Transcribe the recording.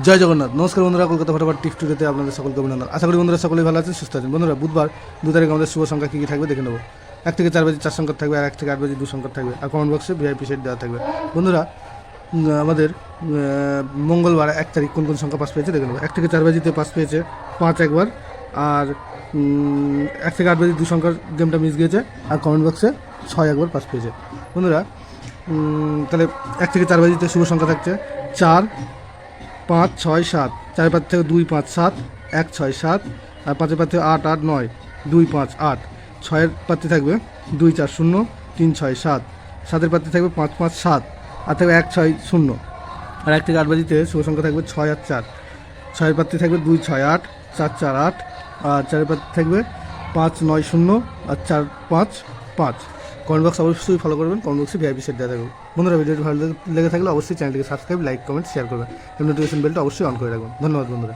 জয় জগন্নাথ। নমস্কার বন্ধুরা, কলকাতা ফটাফট টিপ টুডেতে আপনাদের সকলকে অভিনন্দন। আশা করি বন্ধুরা সকলেই ভালো আছেন, সুস্থ আছেন। বন্ধুরা, বুধবার 2 তারিখ আমাদের শুভ সংখ্যা কী কী থাকবে দেখে নেবো। 1 থেকে 4 বাজে 4 সংখ্যা থাকবে, আর 1 থেকে 8 বাজে 2 সংখ্যা থাকবে, আর কমেন্ট বক্সে ভিআইপি সেট দেওয়া থাকবে। বন্ধুরা, আমাদের মঙ্গলবার 1 তারিখ কোন কোন সংখ্যা পাস পেয়েছে দেখে নেবো। 1 থেকে 4 বাজিতে পাস পেয়েছে 5 একবার, আর 1 থেকে 8 বাজে 2 সংখ্যার গেমটা মিস গিয়েছে, আর কমেন্ট বক্সে 6 একবার পাস পেয়েছে। বন্ধুরা, তাহলে 1 থেকে 4 বাজিতে শুভ সংখ্যা থাকছে 4, 5, 6, 7। 4 পাত থেকে 2, 5, 7, 1, 6, 7, আর 5 পাত থেকে 8, 8, 9, 2, 5, 8। 6 পাত্রে থাকবে 2, 4, 0, 3, 6, 7। 7 পাত্রে থাকবে 5, 5, 7, আর থাকবে 1, 6, 0। আর 1 থেকে 8 বাজিতে শুভ সংখ্যা থাকবে 6 আর 4। 6 পাত্রে থাকবে 2, 6, 8, 4, 4, 8, আর 4 পাত্রে থাকবে 5, 9, 0, আর 4, 5, 5। কমেন্ট বক্স অবশ্যই ফলো করবেন, কমেন্ট বক্সে ভিআইপি সেট দেওয়া থাকবে। বন্ধুরা, ভিডিওটি ভালো লেগে থাকলে অবশ্যই চ্যানেলটিকে সাবস্ক্রাইব, লাইক, কমেন্ট, শেয়ার করবেন এবং নোটিফিকেশন বেলটা অবশ্যই অন করে রাখবেন। ধন্যবাদ বন্ধুরা।